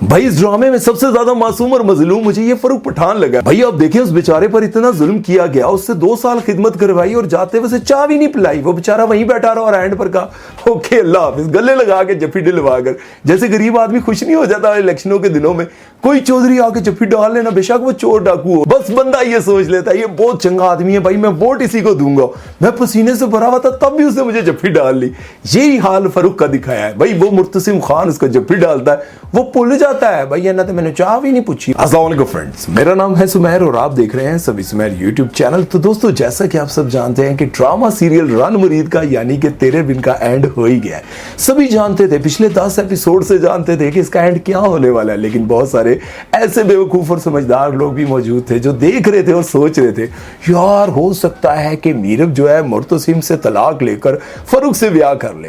भाई इस ड्रामे में सबसे ज्यादा मासूम और मजलूम मुझे ये फरूक पठान लगा। भाई आप देखें उस बेचारे पर इतना जुल्म किया गया, उससे 2 साल खिदमत करवाई और जाते हुए चाय भी नहीं पिलाई। वो बेचारा वहीं बैठा रहा और एंड पर कहा ओके अल्लाह हाफिज, गले लगा के जफ्फी दिलवाकर। जैसे गरीब आदमी खुश नहीं हो जाता इलेक्शनों के दिनों में कोई चौधरी आके जफ्फी डाल लेना, बेशक वो चोर डाकू हो, बस बंदा ये सोच लेता है ये बहुत चंगा आदमी है, भाई मैं वोट इसी को दूंगा। मैं पसीने से भरा हुआ था तब भी उसने मुझे जफ्फी डाल ली। यही हाल फरूक का दिखाया है। भाई वो मुर्तसिम खान उसका जफ्फी डालता है, वो भूल जाता है भाई ये ना तो मैंने चाह भी नहीं पूछी। अस्सलाम वालेकुम फ्रेंड्स, मेरा नाम है सुमेर और आप देख रहे हैं सभी सुमेर यूट्यूब चैनल। तो दोस्तों जैसा कि आप सब जानते हैं कि ड्रामा सीरियल रन मुरीद का यानी कि तेरे बिन का एंड हो ही गया है। सभी जानते थे, पिछले 10 एपिसोड से जानते थे कि इसका एंड क्या होने वाला है, लेकिन बहुत सारे ऐसे बेवकूफ और समझदार लोग भी मौजूद थे जो देख रहे थे और सोच रहे थे यार हो सकता है कि मीरब जो है मुर्तसिम से तलाक लेकर फरूक से ब्याह कर ले।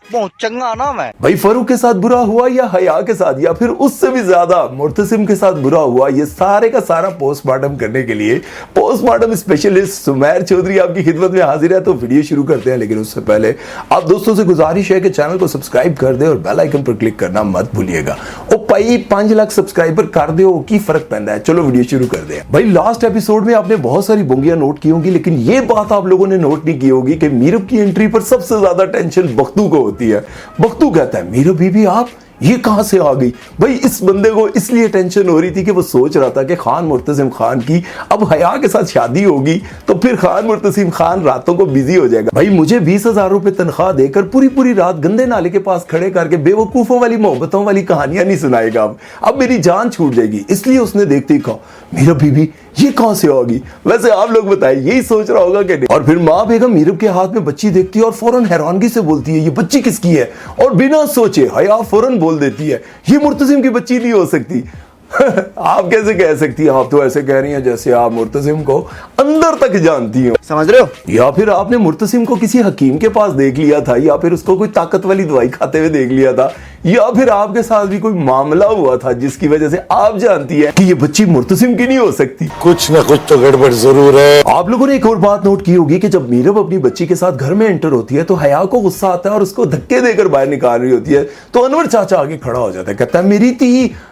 बहुत चंगा नाम है भाई। फरूक के साथ बुरा हुआ या हया के साथ या फिर उससे भी ज्यादा मुर्तसिम के साथ बुरा हुआ, ये सारे का सारा पोस्टमार्टम करने के लिए पोस्टमार्टम स्पेशलिस्ट सुमेर चौधरी आपकी खिदमत में हाजिर है। तो वीडियो शुरू करते हैं, लेकिन उससे पहले आप दोस्तों से गुजारिश है कि चैनल को सब्सक्राइब कर दे और बेल आइकन पर क्लिक करना मत भूलिएगा। ओ भाई 5 लाख सब्सक्राइबर कर दो की फर्क पैदा है। चलो वीडियो शुरू कर दे। भाई लास्ट एपिसोड में आपने बहुत सारी बोंगियां नोट की होंगी, लेकिन ये बात आप लोगों ने नोट नहीं की होगी कि मीरब की एंट्री पर सबसे ज्यादा टेंशन बख्तू को होती है। बख्तू कहता है मीरब बीबी आप ये कहां से आ गई। भाई इस बंदे को इसलिए टेंशन हो रही थी कि वो सोच रहा था कि खान मुर्तसिम खान की अब हया के साथ शादी होगी तो फिर खान मुर्तसिम खान रातों को बिजी हो जाएगा। भाई मुझे 20,000 रुपए तनख्वाह देकर पूरी पूरी रात गंदे नाले के पास खड़े करके बेवकूफों वाली मोहब्बतों वाली कहानियां नहीं सुनाएगा। अब मेरी जान छूट जाएगी। इसलिए उसने देखते ही कहा मीरब बीबी ये कहां से आ गई। वैसे आप लोग बताइए यही सोच रहा होगा कि नहीं। और फिर माँ बेगम मीरब के हाथ में बच्ची देखती है और फौरन हैरानगी से बोलती है ये बच्ची किसकी है, और बिना सोचे हया फौरन बोल देती है ये मुर्तसिम की बच्ची नहीं हो सकती। आप कैसे कह सकती हैं? आप तो ऐसे कह रही हैं जैसे आप मुर्तसिम को अंदर तक जानती हो, समझ रहे हो? या फिर आपने मुर्तसिम को किसी हकीम के पास देख लिया था, या फिर उसको कोई ताकत वाली दवाई खाते हुए देख लिया था, या फिर आपके साथ भी कोई मामला हुआ था जिसकी वजह से आप जानती है कि ये बच्ची मुर्तसिम की नहीं हो सकती। कुछ ना कुछ तो गड़बड़ जरूर है। आप लोगों ने एक और बात नोट की होगी कि जब मीरब अपनी बच्ची के साथ घर में एंटर होती है तो हया को गुस्सा आता है और उसको धक्के देकर बाहर निकाल रही होती है, तो अनवर चाचा आगे खड़ा हो जाता है, कहता है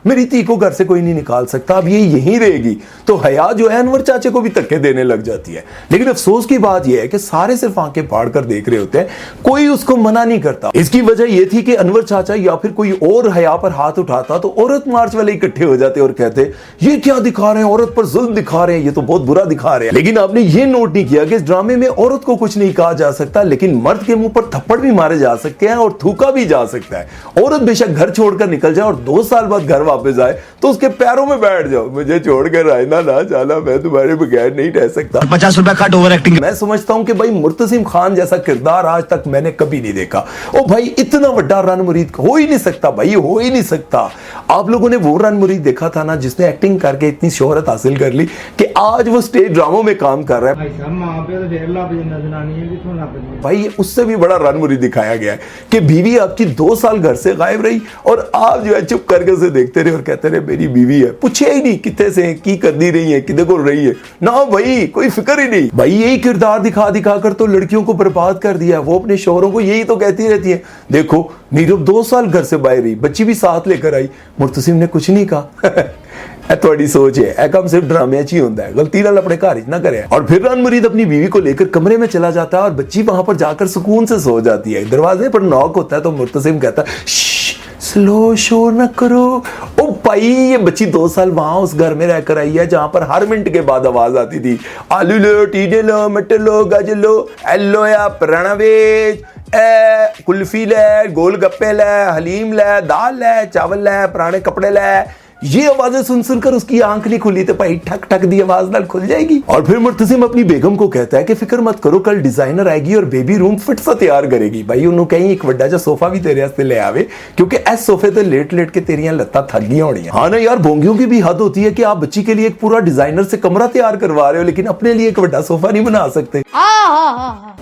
मेरी ती को घर से कोई नहीं निकाल सकता, अब ये यहीं रहेगी। तो हया जो है अनवर चाचे को भी धक्के देने लग जाती है। लेकिन अफसोस की बात यह है कि सारे सिर्फ आंखें फाड़ कर देख रहे होते हैं, कोई उसको मना नहीं करता। इसकी वजह यह थी कि अनवर चाचा या फिर कोई और हया पर हाथ उठाता तो औरत मार्च वाले इकट्ठे हो जाते और कहते ये क्या दिखा रहे हैं, औरत पर जुल्म दिखा रहे हैं, ये तो बहुत बुरा दिखा रहे हैं। लेकिन आपने ये नोट नहीं किया कि इस ड्रामे में औरत को कुछ नहीं कहा जा सकता, लेकिन मर्द के मुंह पर थप्पड़ भी मारे जा सकते हैं और थूका भी जा सकता है। औरत बेशक घर छोड़कर निकल जाए और 2 साल बाद घर वापस आए तो उसके पैरों में बैठ जाओ, मुझे छोड़कर रायना ना जाना, मैं तुम्हारे बगैर नहीं रह सकता। 50 रुपए कट ओवर एक्टिंग। मैं समझता हूं कि भाई मुर्तसिम खान जैसा किरदार आज तक मैंने कभी नहीं देखा। ओ भाई इतना बड़ा रन मुरीद हो ही नहीं सकता, भाई हो ही नहीं सकता। आप लोगों ने वो रन मुरीद देखा था ना जिसने एक्टिंग करके इतनी शोहरत हासिल कर ली कि आज वो स्टेज ड्रामों में काम कर रहा है। भाई उससे भी बड़ा रन मुरीद दिखाया गया है कि बीवी आपकी 2 साल घर से गायब रही और आप जो है चुप करके उसे देखते रहे और कहते रहे मेरी बीवी है, पूछे ही नहीं कितने से की करनी रही है, किधर को रही है ना, भाई कोई फिक्र ही नहीं। भाई यही किरदार दिखा दिखा कर तो लड़कियों को बर्बाद कर दिया। वो अपने शोहरों को यही तो कहती रहती है देखो मीरब 2 साल घर से बाहर रही, बच्ची भी साथ लेकर आई, मुर्तसिम ने कुछ नहीं कहा। थोड़ी सोच है कम सिर्फ ड्रामे ही होता है, गलती ना अपने घर ना करे। और फिर रन मुरीद अपनी बीवी को लेकर कमरे में चला जाता है और बच्ची वहां पर जाकर सुकून से सो जाती है। दरवाजे पर नॉक होता है तो मुर्तसिम कहता है स्लो शोर न करो। ओ भाई ये बच्ची 2 साल वहां उस घर में रहकर आई है जहां पर हर मिनट के बाद आवाज आती थी आलू लो, टीडे लो, मटर लो, गाजर लो, एलो या पुराना वेज, कुल्फी ले, गोलगप्पे ले, हलीम ले, दाल ले, चावल ले, पुराने कपड़े ले। ये आवाजें सुन सुनकर उसकी आंख नहीं खुली तो भाई ठक ठक दी आवाज नाल खुल जाएगी। और फिर मुर्तसिम अपनी बेगम को कहता है कि फिक्र मत करो, कल डिजाइनर आएगी और बेबी रूम फिट सा तैयार करेगी। भाई उन्होंने कहीं एक बड़ा जा सोफा भी तेरे वास्ते ले आवे क्योंकि इस सोफे ते लेट लेट के तेरियां लत्तां थक गई होनी। हाँ ना यार, भोंगियों की भी हद होती है कि आप बच्ची के लिए एक पूरा डिजाइनर से कमरा तैयार करवा रहे हो लेकिन अपने लिए एक बड़ा सोफा नहीं बना सकते।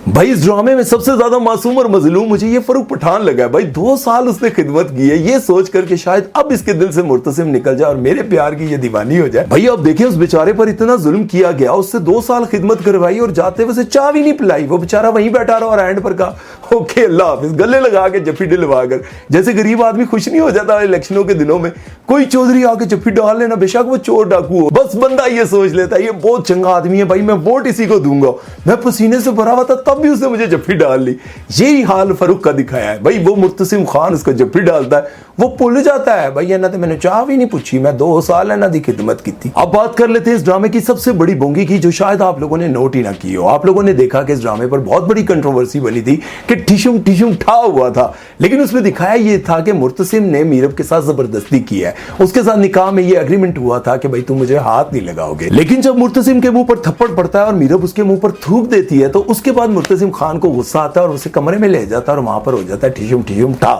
भाई इस ड्रामे में सबसे ज्यादा मासूम और मजलूम मुझे ये फरूक पठान लगा है। भाई 2 साल उसने खिदमत की है ये सोच कर कि शायद अब इसके दिल से मुर्तसिम निकल जाए और मेरे प्यार की ये दीवानी हो जाए। भाई आप देखें उस बेचारे पर इतना जुल्म किया गया, उससे 2 साल खिदमत करवाई और जाते हुए चाय भी नहीं पिलाई। वो बेचारा वहीं बैठा रहा और एंड पर कहा ओके अल्लाह हाफिज, गले लगा के जफ्फी दिलवा कर। जैसे गरीब आदमी खुश नहीं हो जाता इलेक्शनों के दिनों में, कोई चौधरी आके जफ्फी डाल लेना, बेशक वो चोर डाकू हो, बस बंदा ये सोच लेता है ये बहुत चंगा आदमी है भाई, मैं वोट इसी को दूंगा। मैं पसीने से भरा हुआ था तब भी उसने मुझे जफ्फी डाल ली। यही हाल फारूक का दिखाया है भाई। वो मुर्तसिम खान उसको जफ्फी डालता है, वो भूल जाता है भाई इन्होंने तो मैंने चाह भी नहीं पूछी, मैं 2 साल इन्हों की खिदमत की थी। अब बात कर लेते हैं इस ड्रामे की सबसे बड़ी बोंगी की, जो शायद आप लोगों ने नोट ही ना की हो। आप लोगों ने देखा कि इस ड्रामे पर बहुत बड़ी कंट्रोवर्सी बनी थी कि टिशुम टिशुम ठा हुआ था, लेकिन उसमें दिखाया ये था कि मुर्तसिम ने मीरब के साथ जबरदस्ती की है। उसके साथ निकाह में ये एग्रीमेंट हुआ था कि भाई तुम मुझे हाथ नहीं लगाओगे। लेकिन जब मुर्तसिम के मुंह पर थप्पड़ पड़ता है और मीरब उसके मुंह पर थूक देती है, तो उसके बाद मुर्तसिम खान को गुस्सा आता है और उसे कमरे में ले जाता है और वहां पर हो जाता है टिशुम टिशुम ठा।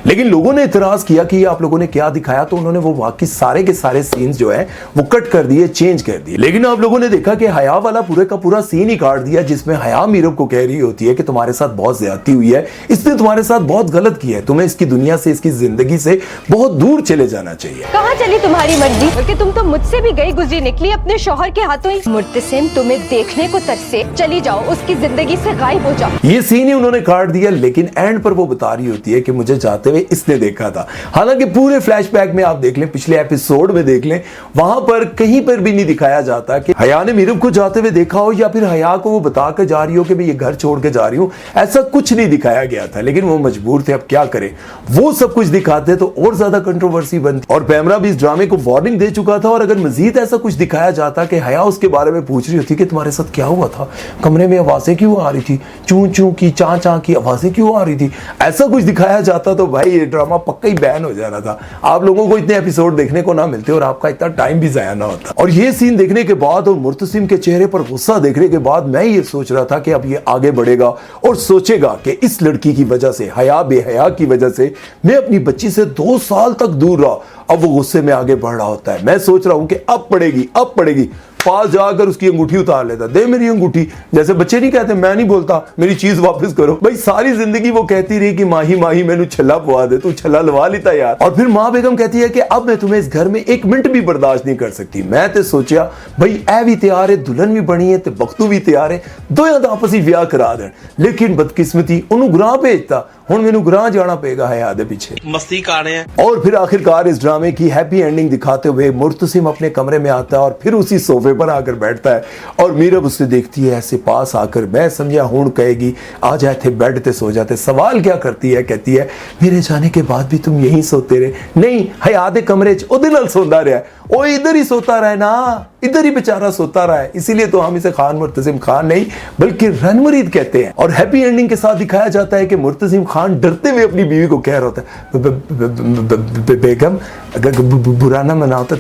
लेकिन लोगों ने इतराज किया कि आप लोगों ने क्या दिखाया, तो उन्होंने वो बाकी सारे के सारे सीन्स जो है वो कट कर दिए, चेंज कर दिए। लेकिन आप लोगों ने देखा कि हया वाला पूरे का पूरा सीन ही काट दिया, जिसमें हया मीरब को कह रही होती है कि तुम्हारे साथ बहुत ज्यादती हुई है, इसने तुम्हारे साथ बहुत गलत किया है, तुम्हें इसकी दुनिया से, इसकी जिंदगी से बहुत दूर चले जाना चाहिए। कहाँ चली तुम्हारी मर्जी, बल्कि तुम तो मुझसे भी गई गुजरी निकली अपने शौहर के हाथों ही। मुर्तसिम तुम्हें देखने को तरसे, चली जाओ, उसकी जिंदगी से गायब हो जाओ। ये सीन ही उन्होंने काट दिया, लेकिन एंड पर वो बता रही होती है कि मुझे जाते हुए इसने देखा था। हालांकि पूरे फ्लैशबैक में आप देख लें, पिछले एपिसोड में देख लें, वहां पर कहीं पर भी नहीं दिखाया जाता कि हया ने मीरब को जाते हुए देखा हो, या फिर हया को वो बता कर जा रही हो कि मैं ये घर छोड़ के जा रही हूं। ऐसा कुछ नहीं दिखाया गया था, लेकिन वो मजबूर थे, अब क्या करें। वो सब कुछ दिखाते तो और ज्यादा कंट्रोवर्सी बनती। और पैमरा भी इस ड्रामे को वार्निंग दे चुका था, और अगर मजीद ऐसा कुछ दिखाया जाता कि हया उसके बारे में पूछ रही होती कि तुम्हारे साथ क्या हुआ था, कमरे में आवाजें क्यों आ रही थी, चूं चूं की, चा चा की आवाजें क्यों आ रही थी, ऐसा कुछ दिखाया जाता तो भाई ये ड्रामा पक्का ही बैन हो जाना था। आप लोगों को इतने एपिसोड देखने को ना मिलते और आपका इतना टाइम भी जाया ना होता। और ये सीन देखने के बाद और मुर्तसिम के चेहरे पर गुस्सा देखने के बाद मैं ये सोच रहा था कि अब ये आगे बढ़ेगा और सोचेगा कि इस लड़की की वजह से, हया बेहया की वजह से मैं अपनी बच्ची से 2 साल तक दूर रहा। अब वो गुस्से में आगे बढ़ रहा होता है। मैं सोच रहा हूं कि अब पड़ेगी, अब पड़ेगी। पास जाकर उसकी अंगूठी उतार लेता, दे मेरी अंगूठी। जैसे बच्चे नहीं कहते मैं नहीं बोलता, मेरी चीज वापस करो। भाई सारी जिंदगी वो कहती रही कि माही माही मैनू छल्ला पवा दे, तू छल्ला लवा लेता यार। और फिर मां बेगम कहती है कि अब मैं तुम्हें इस घर में 1 मिनट भी बर्दाश्त नहीं कर सकती। मैं तो सोचा भाई ऐ भी तैयार है, दुल्हन भी बनी है, ते बख्तू भी तैयार है, दोयां दा आपसी विआह करा देन। लेकिन बदकिस्मती उन्होंने गुराह भेजता, हुण मैनू गुराह जाना पेगा हया दे पीछे। मस्ती कर रहे हैं। और फिर आखिरकार इस ड्रामे की हैप्पी एंडिंग दिखाते हुए मुर्तसिम अपने कमरे में आता है और फिर उसी सोफे पर आकर बैठता है और मीरब उससे देखती है ऐसे पास आकर। मैं समझा हुण कहेगी आ जाए थे बेड ते सो जाते। सवाल क्या करती है, कहती है मेरे जाने के बाद भी तुम यहीं सोते रहे। नहीं, हया दे कमरे च ओदे नाल सोंदा रहा, वो इधर ही सोता रहा ना, इधर ही बेचारा सोता रहा है। इसीलिए तो हम इसे खान मुर्तसिम खान नहीं बल्कि रनमुरीद कहते हैं। और हैप्पी एंडिंग के साथ दिखाया जाता है कि मुर्तसिम खान डरते हुए अपनी बीवी को कह रहा होता है बेगम अगर बुरा ना मनाओ तो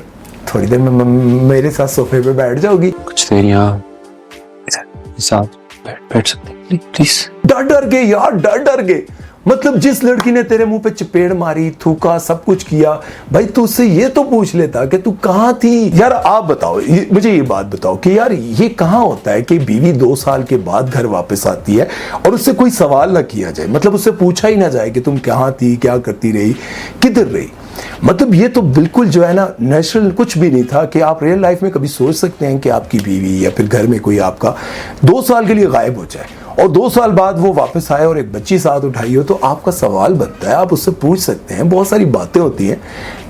थोड़ी देर में मेरे साथ सोफे पे बैठ जाओगी, कुछ देर यहाँ साथ बैठ सकते हैं प्लीज। डर डर के यार, डर डर के। मतलब जिस लड़की ने तेरे मुंह पे चपेड़ मारी, थूका, सब कुछ किया, भाई तू उससे ये तो पूछ लेता कि तू कहां थी। यार आप बताओ, मुझे ये बात बताओ कि यार ये कहां होता है कि बीवी 2 साल के बाद घर वापस आती है और उससे कोई सवाल ना किया जाए, मतलब उससे पूछा ही ना जाए कि तुम कहां थी, क्या करती रही, किधर रही। मतलब ये तो बिल्कुल जो है ना नेचुरल कुछ भी नहीं था कि आप रियल लाइफ में कभी सोच सकते हैं कि आपकी बीवी या फिर घर में कोई आपका 2 साल के लिए गायब हो जाए और 2 साल बाद वो वापस आए और एक बच्ची साथ उठाई हो, तो आपका सवाल बनता है, आप उससे पूछ सकते हैं, बहुत सारी बातें होती हैं।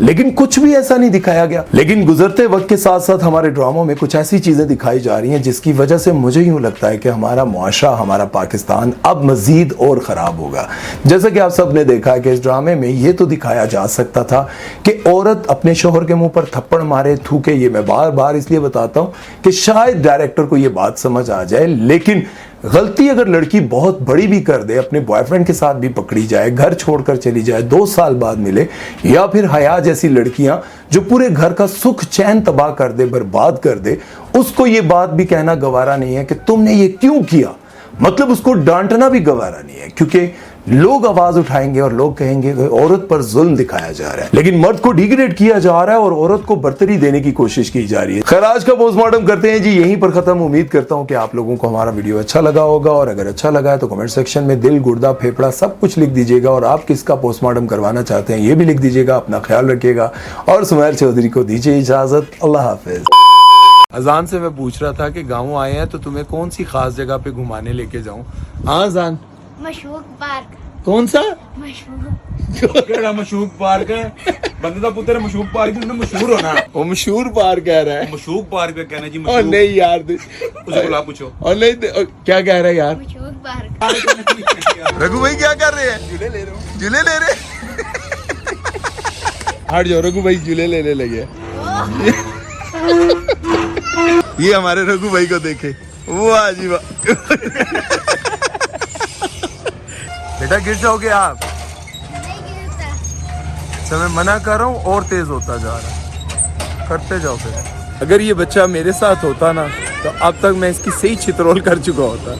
लेकिन कुछ भी ऐसा नहीं दिखाया गया। लेकिन गुजरते वक्त के साथ साथ हमारे ड्रामों में कुछ ऐसी चीजें दिखाई जा रही हैं जिसकी वजह से मुझे यूं लगता है कि हमारा मुआशरा, हमारा पाकिस्तान अब मजीद और खराब होगा। जैसा कि आप सब ने देखा है कि इस ड्रामे में ये तो दिखाया जा सकता था कि औरत अपने शोहर के मुंह पर थप्पड़ मारे, थूके। ये मैं बार बार इसलिए बताता हूं कि शायद डायरेक्टर को ये बात समझ आ जाए, लेकिन गलती अगर लड़की बहुत बड़ी भी कर दे, अपने बॉयफ्रेंड के साथ भी पकड़ी जाए, घर छोड़कर चली जाए, 2 साल बाद मिले, या फिर हया जैसी लड़कियां जो पूरे घर का सुख चैन तबाह कर दे, बर्बाद कर दे, उसको ये बात भी कहना गवारा नहीं है कि तुमने ये क्यों किया। मतलब उसको डांटना भी गवारा नहीं है, क्योंकि लोग आवाज उठाएंगे और लोग कहेंगे कि औरत पर जुल्म दिखाया जा रहा है। लेकिन मर्द को डिग्रेड किया जा रहा है और औरत को बर्तरी देने की कोशिश की जा रही है। खैर आज का पोस्टमार्टम करते हैं जी यहीं पर खत्म। उम्मीद करता हूं कि आप लोगों को हमारा वीडियो अच्छा लगा होगा, और अगर अच्छा लगा है तो कमेंट सेक्शन में दिल, गुर्दा, फेफड़ा सब कुछ लिख दीजिएगा, और आप किसका पोस्टमार्टम करवाना चाहते हैं ये भी लिख दीजिएगा। अपना ख्याल रखिएगा और सुमैर चौधरी को दीजिए इजाजत। अल्लाह हाफिज। अजान से मैं पूछ रहा था कि गाँव आए हैं तो तुम्हें कौन सी खास जगह पे घुमाने लेके जाऊं। हाँ अजान, मशहूर पार्क कौन सा? मशहूर ਕਿਹੜਾ ਮਸ਼ੂਕ ਪਾਰਕ ਹੈ ਬੰਦੇ ਦਾ ਪੁੱਤਰ ਮਸ਼ੂਕ ਪਾਰਕ ਜਿਹਨੂੰ ਮਸ਼ਹੂਰ ਹੋਣਾ वो मशहूर पार्क कह रहा है। ਮਸ਼ੂਕ ਪਾਰਕ कहना जी और मशूक नहीं यार उसको बुला पूछो और नहीं क्या कह रहा है यार? मशहूर पार्क रघु भाई क्या कर रहे हैं? झूले ले रहे हो? झूले ले रहे? हट जाओ, रघु भाई झूले लेने लगे। ये हमारे रघु भाई को देखे, वाह जी वाह। बेटा गिर जाओगे आप। नहीं गिरता अच्छा मैं मना कर रहा हूँ और तेज होता जा रहा है, करते जाओ फिर। अगर ये बच्चा मेरे साथ होता ना तो अब तक मैं इसकी सही छितरोल कर चुका होता।